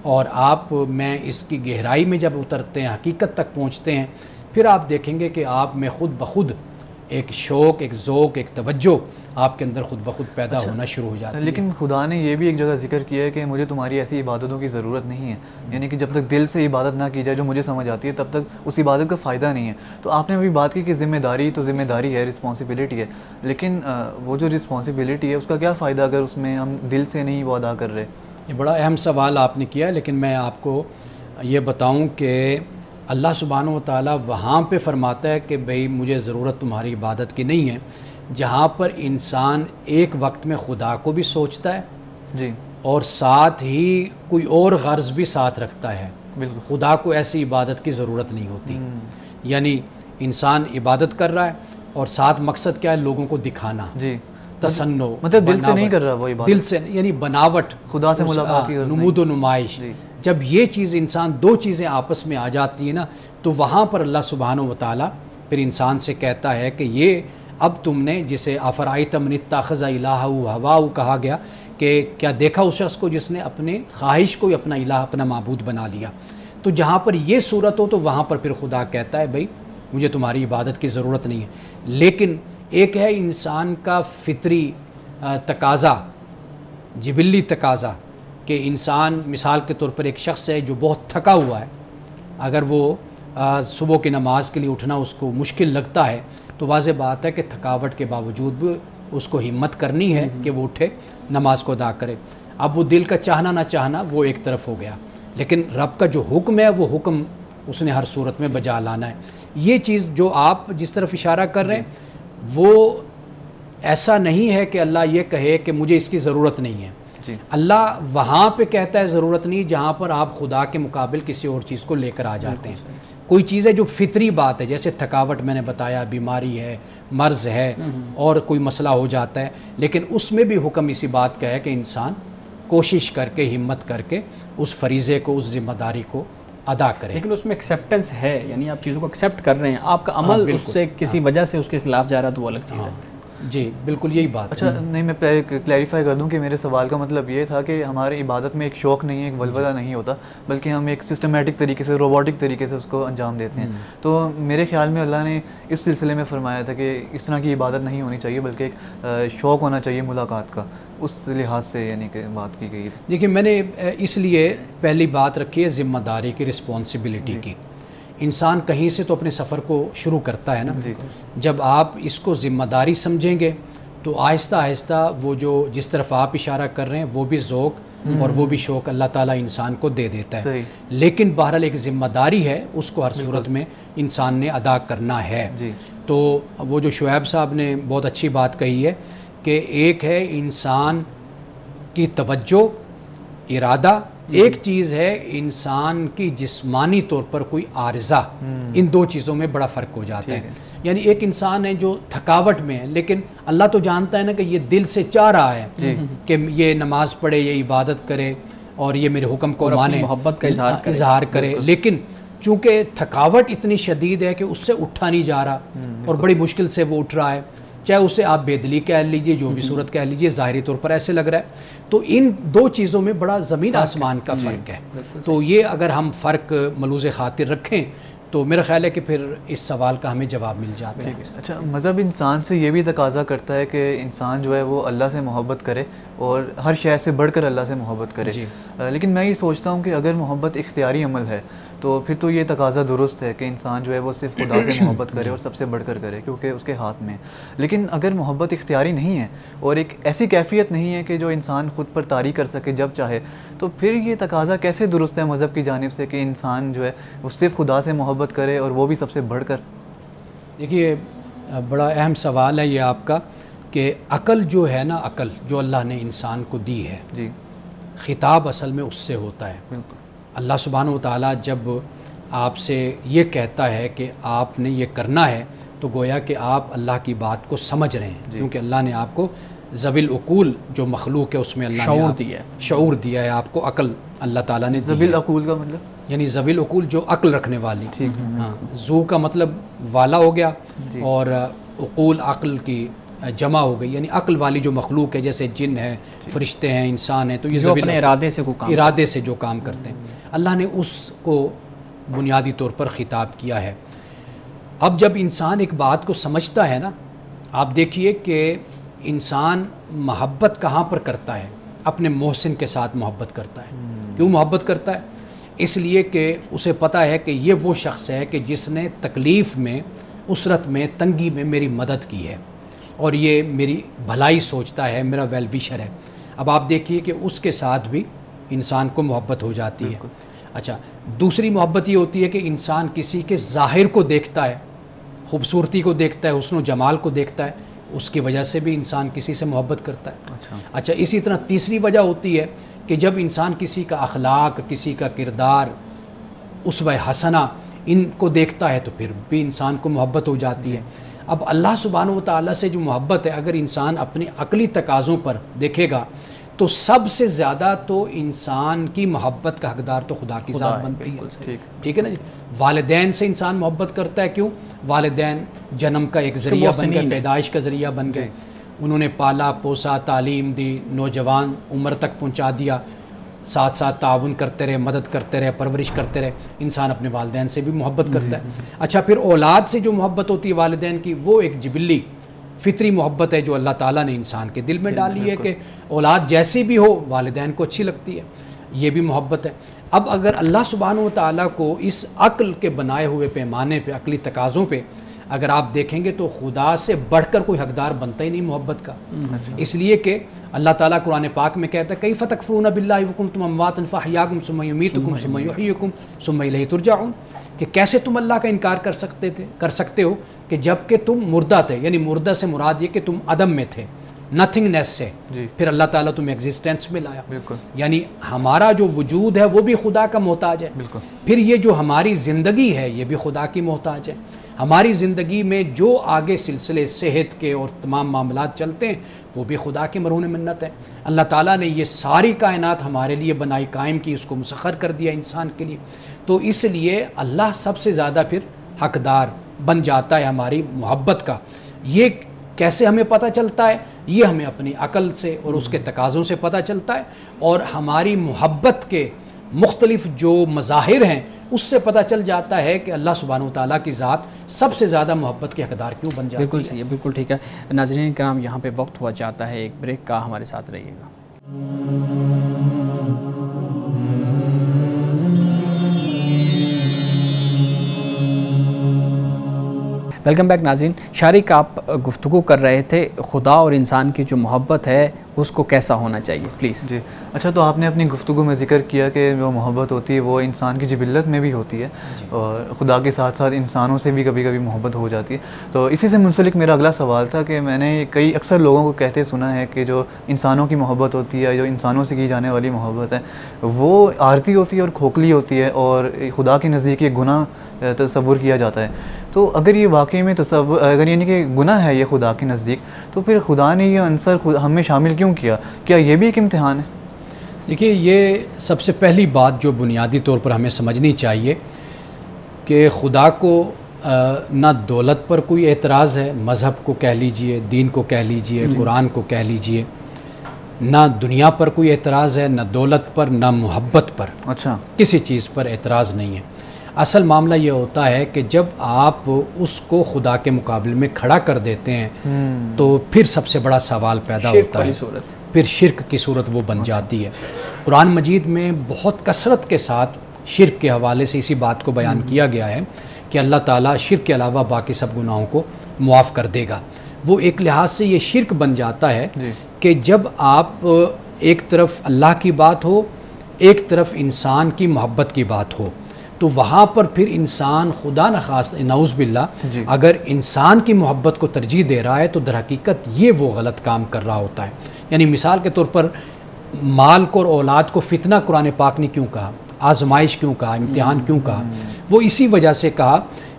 اور آپ میں اس کی گہرائی میں جب اترتے ہیں، حقیقت تک پہنچتے ہیں، پھر آپ دیکھیں گے کہ آپ میں خود بخود ایک شوق، ایک ذوق، ایک توجہ آپ کے اندر خود بخود پیدا ہونا شروع ہو جاتی ہے. لیکن خدا نے یہ بھی ایک جگہ ذکر کیا ہے کہ مجھے تمہاری ایسی عبادتوں کی ضرورت نہیں ہے، یعنی کہ جب تک دل سے عبادت نہ کی جائے جو مجھے سمجھ آتی ہے، تب تک اس عبادت کا فائدہ نہیں ہے. تو آپ نے ابھی بات کی کہ ذمہ داری تو ذمہ داری ہے، رسپانسبلٹی ہے، لیکن وہ جو رسپانسبلٹی ہے اس کا کیا فائدہ اگر اس میں ہم دل سے نہیں وہ ادا کر رہے؟ یہ بڑا اہم سوال آپ نے کیا ہے، لیکن میں آپ کو یہ بتاؤں کہ اللہ سبحانہ و تعالیٰ وہاں پہ فرماتا ہے کہ بھئی مجھے ضرورت تمہاری عبادت کی نہیں ہے، جہاں پر انسان ایک وقت میں خدا کو بھی سوچتا ہے اور ساتھ ہی کوئی اور غرض بھی ساتھ رکھتا ہے. خدا کو ایسی عبادت کی ضرورت نہیں ہوتی. یعنی انسان عبادت کر رہا ہے اور ساتھ مقصد کیا ہے؟ لوگوں کو دکھانا، تسنو، مطلب دل سے نہیں کر رہا وہ عبادت، دل سے یعنی بناوٹ، خدا سے ملاقات کی غرض نہیں، نمود و نمائش. جب یہ چیز انسان دو چیزیں آپس میں آ جاتی ہیں نا تو وہاں پر اللہ سبحانہ و تعالیٰ پھر انسان سے کہتا ہے کہ یہ اب تم نے جسے افرائیت من اتخذ الہہ ہواہ کہا گیا کہ کیا دیکھا اس شخص کو جس نے اپنے خواہش کو اپنا الہ اپنا معبود بنا لیا. تو جہاں پر یہ صورت ہو تو وہاں پر پھر خدا کہتا ہے بھائی مجھے تمہاری عبادت کی ضرورت نہیں ہے. لیکن ایک ہے انسان کا فطری تقاضا، جبلی تقاضا، کہ انسان مثال کے طور پر ایک شخص ہے جو بہت تھکا ہوا ہے، اگر وہ صبح کی نماز کے لیے اٹھنا اس کو مشکل لگتا ہے تو واضح بات ہے کہ تھکاوٹ کے باوجود بھی اس کو ہمت کرنی ہے کہ وہ اٹھے نماز کو ادا کرے. اب وہ دل کا چاہنا نہ چاہنا وہ ایک طرف ہو گیا، لیکن رب کا جو حکم ہے وہ حکم اس نے ہر صورت میں بجا لانا ہے. یہ چیز جو آپ جس طرف اشارہ کر رہے ہیں وہ ایسا نہیں ہے کہ اللہ یہ کہے کہ مجھے اس کی ضرورت نہیں ہے. اللہ وہاں پہ کہتا ہے ضرورت نہیں جہاں پر آپ خدا کے مقابل کسی اور چیز کو لے کر آ جاتے ہیں. کوئی چیز ہے جو فطری بات ہے، جیسے تھکاوٹ میں نے بتایا، بیماری ہے، مرض ہے اور کوئی مسئلہ ہو جاتا ہے، لیکن اس میں بھی حکم اسی بات کا ہے کہ انسان کوشش کر کے ہمت کر کے اس فریضے کو اس ذمہ داری کو ادا کرے. لیکن اس میں ایکسیپٹنس ہے، یعنی آپ چیزوں کو ایکسیپٹ کر رہے ہیں، آپ کا عمل اس سے کسی وجہ سے اس کے خلاف جا رہا ہے تو وہ الگ چیز ہے. جی بالکل یہی بات. اچھا نہیں، میں کلیریفائی کر دوں کہ میرے سوال کا مطلب یہ تھا کہ ہماری عبادت میں ایک شوق نہیں ہے، ایک ولولہ نہیں ہوتا، بلکہ ہم ایک سسٹمیٹک طریقے سے، روبوٹک طریقے سے اس کو انجام دیتے ہیں. تو میرے خیال میں اللہ نے اس سلسلے میں فرمایا تھا کہ اس طرح کی عبادت نہیں ہونی چاہیے، بلکہ ایک شوق ہونا چاہیے ملاقات کا، اس لحاظ سے یعنی کہ بات کی گئی تھی. دیکھیے میں نے اس لیے پہلی بات رکھی ہے ذمہ داری کی، رسپانسبلٹی کی. انسان کہیں سے تو اپنے سفر کو شروع کرتا ہے نا، جب آپ اس کو ذمہ داری سمجھیں گے تو آہستہ آہستہ وہ جو جس طرف آپ اشارہ کر رہے ہیں وہ بھی ذوق اور وہ بھی شوق اللہ تعالیٰ انسان کو دے دیتا ہے. لیکن بہرحال ایک ذمہ داری ہے، اس کو ہر صورت میں انسان نے ادا کرنا ہے. تو وہ جو شعیب صاحب نے بہت اچھی بات کہی ہے کہ ایک ہے انسان کی توجہ، ارادہ، ایک چیز ہے انسان کی جسمانی طور پر کوئی عارضہ. ان دو چیزوں میں بڑا فرق ہو جاتا ہے. یعنی ایک انسان ہے جو تھکاوٹ میں ہے، لیکن اللہ تو جانتا ہے نا کہ یہ دل سے چاہ رہا ہے کہ یہ نماز پڑھے، یہ عبادت کرے اور یہ میرے حکم کو مانے، محبت کا اظہار کرے. لیکن چونکہ تھکاوٹ اتنی شدید ہے کہ اس سے اٹھا نہیں جا رہا اور بڑی مشکل سے وہ اٹھ رہا ہے، چاہے اسے آپ بے دلی کہہ لیجئے، جو بھی صورت کہہ لیجئے، ظاہری طور پر ایسے لگ رہا ہے. تو ان دو چیزوں میں بڑا زمین آسمان کا فرق ہے. تو یہ اگر ہم فرق ملوز خاطر رکھیں تو میرا خیال ہے کہ پھر اس سوال کا ہمیں جواب مل جاتا ہے. اچھا، مذہب انسان سے یہ بھی تقاضا کرتا ہے کہ انسان جو ہے وہ اللہ سے محبت کرے اور ہر شے سے بڑھ کر اللہ سے محبت کرے. لیکن میں یہ سوچتا ہوں کہ اگر محبت اختیاری عمل ہے تو پھر تو یہ تقاضا درست ہے کہ انسان جو ہے وہ صرف خدا سے محبت کرے اور سب سے بڑھ کر کرے، کیونکہ اس کے ہاتھ میں. لیکن اگر محبت اختیاری نہیں ہے اور ایک ایسی کیفیت نہیں ہے کہ جو انسان خود پر طاری کر سکے جب چاہے، تو پھر یہ تقاضا کیسے درست ہے مذہب کی جانب سے کہ انسان جو ہے وہ صرف خدا سے محبت کرے اور وہ بھی سب سے بڑھ کر؟ دیکھیے بڑا اہم سوال ہے یہ آپ کا کہ عقل جو ہے نا، عقل جو اللہ نے انسان کو دی ہے، خطاب اصل میں اس سے ہوتا ہے. بالکل. اللہ سبحانہ و تعالیٰ جب آپ سے یہ کہتا ہے کہ آپ نے یہ کرنا ہے تو گویا کہ آپ اللہ کی بات کو سمجھ رہے ہیں، کیونکہ اللہ نے آپ کو ذوی العقول جو مخلوق ہے اس میں اللہ نے شعور دیا ہے، آپ کو عقل اللہ تعالیٰ نے دی ہے. ذوی العقول کا مطلب یعنی ذوی العقول جو عقل رکھنے والی. ہاں، ذو کا مطلب والا ہو گیا اور عقول عقل کی جمع ہو گئی، یعنی عقل والی جو مخلوق ہے، جیسے جن ہے، فرشتے ہیں، انسان ہیں، تو یہ اپنے ارادے سے جو کام کرتے ہیں، اللہ نے اس کو بنیادی طور پر خطاب کیا ہے. اب جب انسان ایک بات کو سمجھتا ہے نا، آپ دیکھیے کہ انسان محبت کہاں پر کرتا ہے؟ اپنے محسن کے ساتھ محبت کرتا ہے. کیوں محبت کرتا ہے؟ اس لیے کہ اسے پتہ ہے کہ یہ وہ شخص ہے کہ جس نے تکلیف میں، اسرت میں، تنگی میں میری مدد کی ہے اور یہ میری بھلائی سوچتا ہے، میرا ویل وشر ہے. اب آپ دیکھیے کہ اس کے ساتھ بھی انسان کو محبت ہو جاتی ہے. اچھا، دوسری محبت یہ ہوتی ہے کہ انسان کسی کے ظاہر کو دیکھتا ہے، خوبصورتی کو دیکھتا ہے، حسن و جمال کو دیکھتا ہے، اس کی وجہ سے بھی انسان کسی سے محبت کرتا ہے. اچھا، اسی طرح تیسری وجہ ہوتی ہے کہ جب انسان کسی کا اخلاق، کسی کا کردار، اسوہ حسنہ ان کو دیکھتا ہے تو پھر بھی انسان کو محبت ہو جاتی ہے. اب اللہ سبحانہ و تعالیٰ سے جو محبت ہے، اگر انسان اپنے عقلی تقاضوں پر دیکھے گا تو سب سے زیادہ تو انسان کی محبت کا حقدار تو خدا کی ذات بنتی ہے. ٹھیک ہے نا جی. والدین سے انسان محبت کرتا ہے، کیوں؟ والدین جنم کا ایک ذریعہ بن گئے، پیدائش کا ذریعہ بن گئے، انہوں نے پالا پوسا، تعلیم دی، نوجوان عمر تک پہنچا دیا، ساتھ ساتھ تعاون کرتے رہے، مدد کرتے رہے، پرورش کرتے رہے. انسان اپنے والدین سے بھی محبت کرتا ہے. اچھا، پھر اولاد سے جو محبت ہوتی ہے والدین کی، وہ ایک جبلی فطری محبت ہے جو اللہ تعالیٰ نے انسان کے دل میں ڈالی ہے کہ اولاد جیسی بھی ہو والدین کو اچھی لگتی ہے. یہ بھی محبت ہے. اب اگر اللہ سبحانہ و تعالیٰ کو اس عقل کے بنائے ہوئے پیمانے پہ، عقلی تقاضوں پہ اگر آپ دیکھیں گے تو خدا سے بڑھ کر کوئی حقدار بنتا ہی نہیں محبت کا. اس لیے کہ اللہ تعالیٰ قرآن پاک میں کہتا ہے کیف تکفرون باللہ وکنتم امواتا فاحیاکم ثم یمیتکم ثم یحییکم ثم الیہ ترجعون، کہ کیسے تم اللہ کا انکار کر سکتے ہو کہ جب کہ تم مردہ تھے. یعنی مردہ سے مراد یہ کہ تم عدم میں تھے، نتھنگنیس سے، پھر اللہ تعالیٰ تمہیں ایگزسٹنس میں لایا. یعنی ہمارا جو وجود ہے وہ بھی خدا کا محتاج ہے. پھر یہ جو ہماری زندگی ہے یہ بھی خدا کی محتاج ہے. ہماری زندگی میں جو آگے سلسلے صحت کے اور تمام معاملات چلتے ہیں وہ بھی خدا کے مرہون منت ہے. اللہ تعالیٰ نے یہ ساری کائنات ہمارے لیے بنائی، قائم کی، اس کو مسخر کر دیا انسان کے لیے. تو اس لیے اللہ سب سے زیادہ پھر حقدار بن جاتا ہے ہماری محبت کا. یہ کیسے ہمیں پتہ چلتا ہے؟ یہ ہمیں اپنی عقل سے اور اس کے تقاضوں سے پتہ چلتا ہے، اور ہماری محبت کے مختلف جو مظاہر ہیں اس سے پتہ چل جاتا ہے کہ اللہ سبحانہ و تعالیٰ کی ذات سب سے زیادہ محبت کے حقدار کیوں بن جاتی ہے. بالکل صحیح ہے، بالکل ٹھیک ہے. ناظرین کرام، یہاں پہ وقت ہوا جاتا ہے ایک بریک کا، ہمارے ساتھ رہیے گا. ویلکم بیک ناظرین. شارق، آپ گفتگو کر رہے تھے خدا اور انسان کی جو محبت ہے اس کو کیسا ہونا چاہیے، پلیز. جی اچھا، تو آپ نے اپنی گفتگو میں ذکر کیا کہ جو محبت ہوتی ہے وہ انسان کی جبلت میں بھی ہوتی ہے، اور خدا کے ساتھ ساتھ انسانوں سے بھی کبھی کبھی محبت ہو جاتی ہے. تو اسی سے منسلک میرا اگلا سوال تھا کہ میں نے اکثر لوگوں کو کہتے سنا ہے کہ جو انسانوں کی محبت ہوتی ہے، جو انسانوں سے کی جانے والی محبت ہے، وہ عارضی ہوتی ہے اور کھوکھلی ہوتی ہے، اور خدا کے نزدیک یہ گناہ تصور کیا جاتا ہے. تو اگر یہ واقعی میں اگر یعنی کہ گناہ ہے یہ خدا کے نزدیک، تو پھر خدا نے یہ عنصر ہم میں شامل کیوں کیا؟ کیا یہ بھی ایک امتحان ہے؟ دیکھیے، یہ سب سے پہلی بات جو بنیادی طور پر ہمیں سمجھنی چاہیے کہ خدا کو نہ دولت پر کوئی اعتراض ہے، مذہب کو کہہ لیجئے، دین کو کہہ لیجئے، قرآن کو کہہ لیجئے، نہ دنیا پر کوئی اعتراض ہے، نہ دولت پر، نہ محبت پر. اچھا، کسی چیز پر اعتراض نہیں ہے. اصل معاملہ یہ ہوتا ہے کہ جب آپ اس کو خدا کے مقابلے میں کھڑا کر دیتے ہیں تو پھر سب سے بڑا سوال پیدا ہوتا ہے، پھر شرک کی صورت وہ بن جاتی ہے. قرآن مجید میں بہت کثرت کے ساتھ شرک کے حوالے سے اسی بات کو بیان کیا گیا ہے کہ اللہ تعالیٰ شرک کے علاوہ باقی سب گناہوں کو معاف کر دے گا. وہ ایک لحاظ سے یہ شرک بن جاتا ہے کہ جب آپ ایک طرف اللہ کی بات ہو، ایک طرف انسان کی محبت کی بات ہو، تو وہاں پر پھر انسان خدا نخواستہ نعوذ باللہ اگر انسان کی محبت کو ترجیح دے رہا ہے تو در حقیقت یہ وہ غلط کام کر رہا ہوتا ہے. یعنی مثال کے طور پر مال کو اور اولاد کو فتنہ قرآن پاک نے کیوں کہا، آزمائش کیوں کہا، امتحان کیوں کہا؟ وہ اسی وجہ سے کہا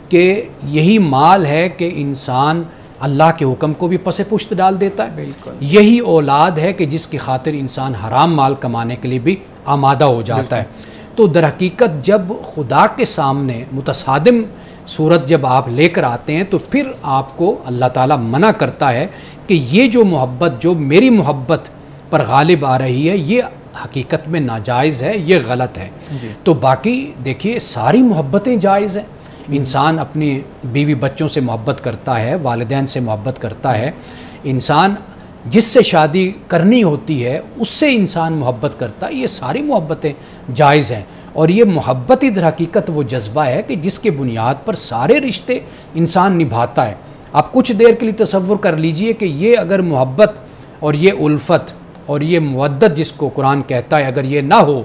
کہ یہی مال ہے کہ انسان اللہ کے حکم کو بھی پس پشت ڈال دیتا ہے. یہی اولاد ہے کہ جس کی خاطر انسان حرام مال کمانے کے لیے بھی آمادہ ہو جاتا ہے. تو در حقیقت جب خدا کے سامنے متصادم صورت جب آپ لے کر آتے ہیں تو پھر آپ کو اللہ تعالیٰ منع کرتا ہے کہ یہ جو محبت جو میری محبت پر غالب آ رہی ہے یہ حقیقت میں ناجائز ہے، یہ غلط ہے. تو باقی دیکھیے ساری محبتیں جائز ہیں. انسان اپنی بیوی بچوں سے محبت کرتا ہے، والدین سے محبت کرتا ہے، انسان جس سے شادی کرنی ہوتی ہے اس سے انسان محبت کرتا ہے. یہ ساری محبتیں جائز ہیں، اور یہ محبت ہی در حقیقت وہ جذبہ ہے کہ جس کے بنیاد پر سارے رشتے انسان نبھاتا ہے. آپ کچھ دیر کے لیے تصور کر لیجئے کہ یہ اگر محبت اور یہ الفت اور یہ مودت جس کو قرآن کہتا ہے اگر یہ نہ ہو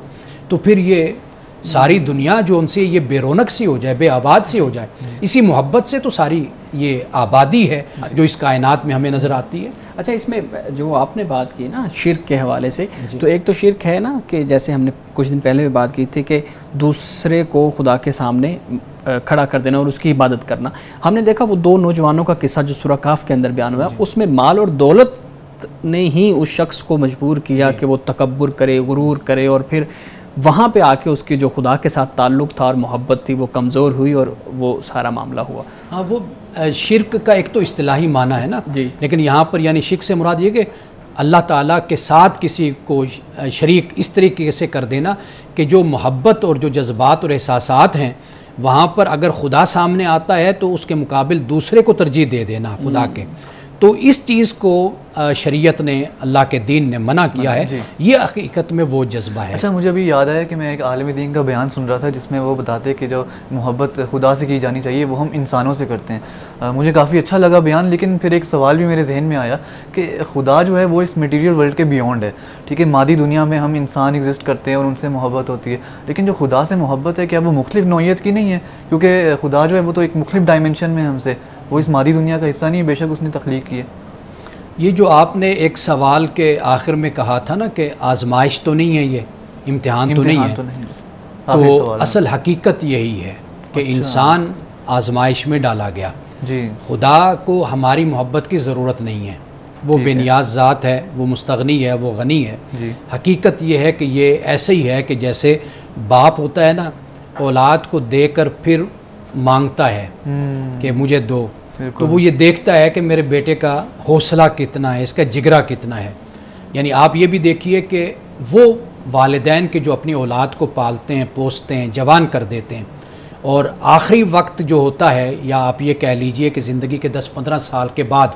تو پھر یہ ساری دنیا جو ان سے یہ بے رونق سی ہو جائے، بے آباد سی ہو جائے. اسی محبت سے تو ساری یہ آبادی ہے جو اس کائنات میں ہمیں نظر آتی ہے. اچھا، اس میں جو آپ نے بات کی نا شرک کے حوالے سے، تو ایک تو شرک ہے نا کہ جیسے ہم نے کچھ دن پہلے بھی بات کی تھی کہ دوسرے کو خدا کے سامنے کھڑا کر دینا اور اس کی عبادت کرنا. ہم نے دیکھا وہ 2 نوجوانوں کا قصہ جو سورہ کہف کے اندر بیان ہوا ہے, اس میں مال اور دولت نے ہی اس شخص کو مجبور کیا کہ وہ تکبر کرے, غرور کرے, اور پھر وہاں پہ آ کے اس کی جو خدا کے ساتھ تعلق تھا اور محبت تھی وہ کمزور ہوئی اور وہ سارا معاملہ ہوا. ہاں, وہ شرک کا ایک تو اصطلاحی معنی ہے نا, لیکن یہاں پر یعنی شرک سے مراد یہ کہ اللہ تعالیٰ کے ساتھ کسی کو شریک اس طریقے سے کر دینا کہ جو محبت اور جو جذبات اور احساسات ہیں وہاں پر اگر خدا سامنے آتا ہے تو اس کے مقابل دوسرے کو ترجیح دے دینا خدا کے. تو اس چیز کو شریعت نے, اللہ کے دین نے منع کیا ہے. یہ حقیقت میں وہ جذبہ ہے. اچھا, مجھے ابھی یاد آیا کہ میں ایک عالم دین کا بیان سن رہا تھا جس میں وہ بتاتے کہ جو محبت خدا سے کی جانی چاہیے وہ ہم انسانوں سے کرتے ہیں. مجھے کافی اچھا لگا بیان, لیکن پھر ایک سوال بھی میرے ذہن میں آیا کہ خدا جو ہے وہ اس میٹیریل ورلڈ کے بیونڈ ہے. ٹھیک ہے, مادی دنیا میں ہم انسان ایگزسٹ کرتے ہیں اور ان سے محبت ہوتی ہے, لیکن جو خدا سے محبت ہے کیا وہ مختلف نوعیت کی نہیں ہے؟ کیونکہ خدا جو ہے وہ تو ایک مختلف ڈائمنشن میں ہم سے, وہ اس مادی دنیا کا حصہ نہیں, بے شک اس نے تخلیق کی ہے. یہ جو آپ نے ایک سوال کے آخر میں کہا تھا نا کہ آزمائش تو نہیں ہے, یہ امتحان تو نہیں ہے, تو اصل حقیقت یہی ہے کہ انسان آزمائش میں ڈالا گیا. خدا کو ہماری محبت کی ضرورت نہیں ہے, وہ بے نیاز ذات ہے, وہ مستغنی ہے, وہ غنی ہے. حقیقت یہ ہے کہ یہ ایسے ہی ہے کہ جیسے باپ ہوتا ہے نا, اولاد کو دے کر پھر مانگتا ہے کہ مجھے دو, تو وہ یہ دیکھتا ہے کہ میرے بیٹے کا حوصلہ کتنا ہے, اس کا جگرا کتنا ہے. یعنی آپ یہ بھی دیکھیے کہ وہ والدین کے جو اپنی اولاد کو پالتے ہیں, پوستے ہیں, جوان کر دیتے ہیں, اور آخری وقت جو ہوتا ہے, یا آپ یہ کہہ لیجئے کہ زندگی کے 10-15 سال کے بعد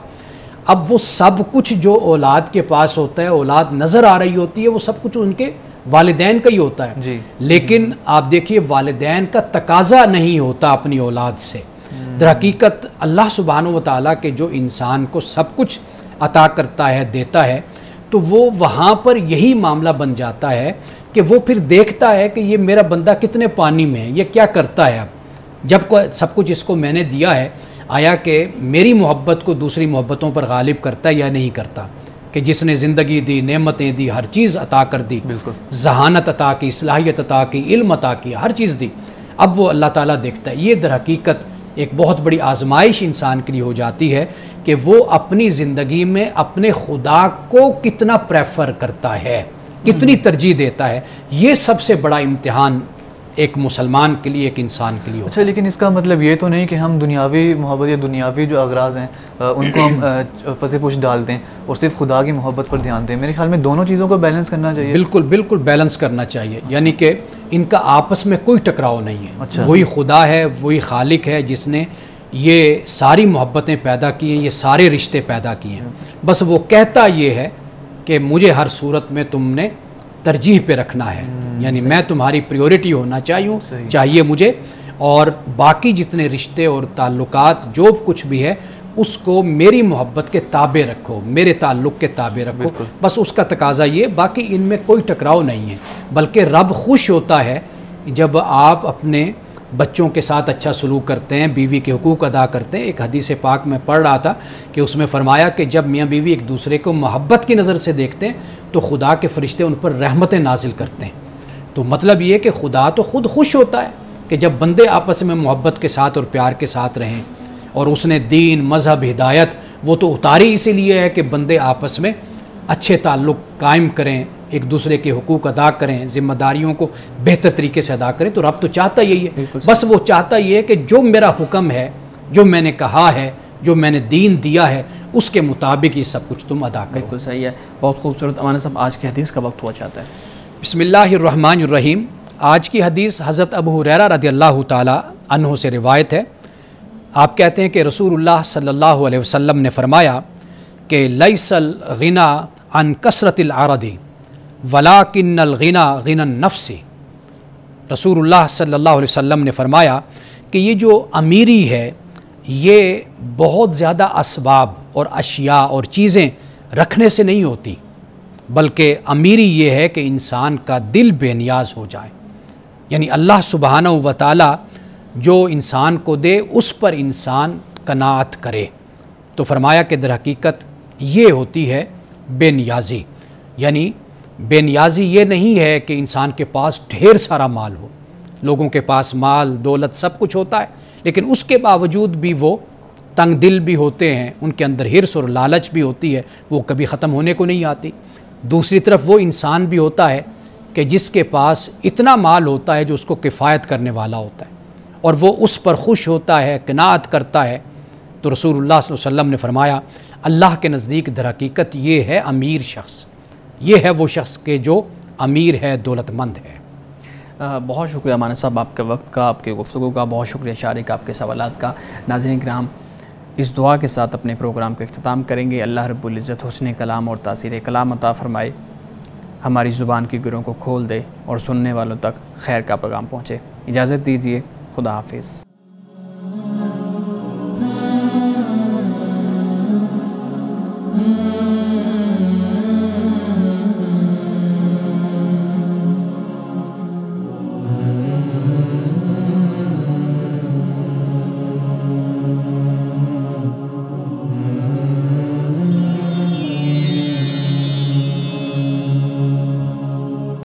اب وہ سب کچھ جو اولاد کے پاس ہوتا ہے, اولاد نظر آ رہی ہوتی ہے, وہ سب کچھ ان کے والدین کا ہی ہوتا ہے. لیکن آپ دیکھیے والدین کا تقاضا نہیں ہوتا اپنی اولاد سے. در حقیقت اللہ سبحانہ و تعالیٰ کے جو انسان کو سب کچھ عطا کرتا ہے, دیتا ہے, تو وہ وہاں پر یہی معاملہ بن جاتا ہے کہ وہ پھر دیکھتا ہے کہ یہ میرا بندہ کتنے پانی میں ہے, یہ کیا کرتا ہے. اب جب سب کچھ اس کو میں نے دیا ہے, آیا کہ میری محبت کو دوسری محبتوں پر غالب کرتا ہے یا نہیں کرتا, کہ جس نے زندگی دی, نعمتیں دی, ہر چیز عطا کر دی, ذہانت عطا کی, صلاحیت عطا کی, علم عطا کی, ہر چیز دی. اب وہ اللہ تعالیٰ دیکھتا ہے. یہ در حقیقت ایک بہت بڑی آزمائش انسان کے لیے ہو جاتی ہے کہ وہ اپنی زندگی میں اپنے خدا کو کتنا پریفر کرتا ہے, کتنی ترجیح دیتا ہے. یہ سب سے بڑا امتحان ایک مسلمان کے لیے, ایک انسان کے لیے ہوتا ہے. اچھا, لیکن اس کا مطلب یہ تو نہیں کہ ہم دنیاوی محبت یا دنیاوی جو اغراض ہیں ان کو ہم پس پوش ڈال دیں اور صرف خدا کی محبت پر دھیان دیں. میرے خیال میں دونوں چیزوں کو بیلنس کرنا چاہیے. بالکل بالکل بیلنس کرنا چاہیے, یعنی کہ ان کا آپس میں کوئی ٹکراؤ نہیں ہے. وہی خدا ہے, وہی خالق ہے جس نے یہ ساری محبتیں پیدا کی ہیں, یہ سارے رشتے پیدا کیے ہیں. بس وہ کہتا یہ ہے کہ مجھے ہر صورت میں تم نے ترجیح پہ رکھنا ہے, یعنی میں تمہاری پریورٹی ہونا چاہیے مجھے, اور باقی جتنے رشتے اور تعلقات جو کچھ بھی ہے اس کو میری محبت کے تابع رکھو, میرے تعلق کے تابع رکھو. بس اس کا تقاضا یہ, باقی ان میں کوئی ٹکراؤ نہیں ہے. بلکہ رب خوش ہوتا ہے جب آپ اپنے بچوں کے ساتھ اچھا سلوک کرتے ہیں, بیوی کے حقوق ادا کرتے ہیں. ایک حدیث پاک میں پڑھ رہا تھا کہ اس میں فرمایا کہ جب میاں بیوی ایک دوسرے کو محبت کی نظر سے دیکھتے ہیں تو خدا کے فرشتے ان پر رحمتیں نازل کرتے ہیں. تو مطلب یہ کہ خدا تو خود خوش ہوتا ہے کہ جب بندے آپس میں محبت کے ساتھ اور پیار کے ساتھ رہیں, اور اس نے دین, مذہب, ہدایت وہ تو اتاری اسی لیے ہے کہ بندے آپس میں اچھے تعلق قائم کریں, ایک دوسرے کے حقوق ادا کریں, ذمہ داریوں کو بہتر طریقے سے ادا کریں. تو رب تو چاہتا یہی ہے, بس وہ چاہتا یہ ہے کہ جو میرا حکم ہے, جو میں نے کہا ہے, جو میں نے دین دیا ہے, اس کے مطابق یہ سب کچھ تم ادا کرو. بالکل صحیح ہے, بہت خوبصورت. امانہ صاحب, آج کی حدیث کا وقت ہوا چاہتا ہے. بسم اللہ الرحمن الرحیم. آج کی حدیث حضرت ابو ہریرہ رضی اللہ تعالی عنہ سے روایت ہے. آپ کہتے ہیں کہ رسول اللہ صلی اللہ علیہ وسلم نے فرمایا کہ لیس الغنا عن کثرت العرض ولکن الغنا غنى النفس. رسول اللہ صلی اللہ علیہ وسلم نے فرمایا کہ یہ جو امیری ہے یہ بہت زیادہ اسباب اور اشیاء اور چیزیں رکھنے سے نہیں ہوتی, بلکہ امیری یہ ہے کہ انسان کا دل بے نیاز ہو جائے. یعنی اللہ سبحانہ و تعالی جو انسان کو دے اس پر انسان قناعت کرے. تو فرمایا کہ در حقیقت یہ ہوتی ہے بے نیازی. یعنی بے نیازی یہ نہیں ہے کہ انسان کے پاس ڈھیر سارا مال ہو, لوگوں کے پاس مال دولت سب کچھ ہوتا ہے، لیکن اس کے باوجود بھی وہ تنگ دل بھی ہوتے ہیں، ان کے اندر حرص اور لالچ بھی ہوتی ہے، وہ کبھی ختم ہونے کو نہیں آتی۔ دوسری طرف وہ انسان بھی ہوتا ہے کہ جس کے پاس اتنا مال ہوتا ہے جو اس کو کفایت کرنے والا ہوتا ہے، اور وہ اس پر خوش ہوتا ہے، قناعت کرتا ہے۔ تو رسول اللہ صلی اللہ علیہ وسلم نے فرمایا اللہ کے نزدیک در حقیقت یہ ہے امیر شخص، یہ ہے وہ شخص کہ جو امیر ہے، دولت مند ہے۔ بہت شکریہ مانا صاحب آپ کے وقت کا، آپ کے گفتگو کا، بہت شکریہ شارک آپ کے سوالات کا۔ ناظرین کرام، اس دعا کے ساتھ اپنے پروگرام کا اختتام کریں گے۔ اللہ رب العزت حسن کلام اور تاثیر کلام عطا فرمائے، ہماری زبان کی گروں کو کھول دے اور سننے والوں تک خیر کا پیغام پہنچے۔ اجازت دیجیے، خدا حافظ۔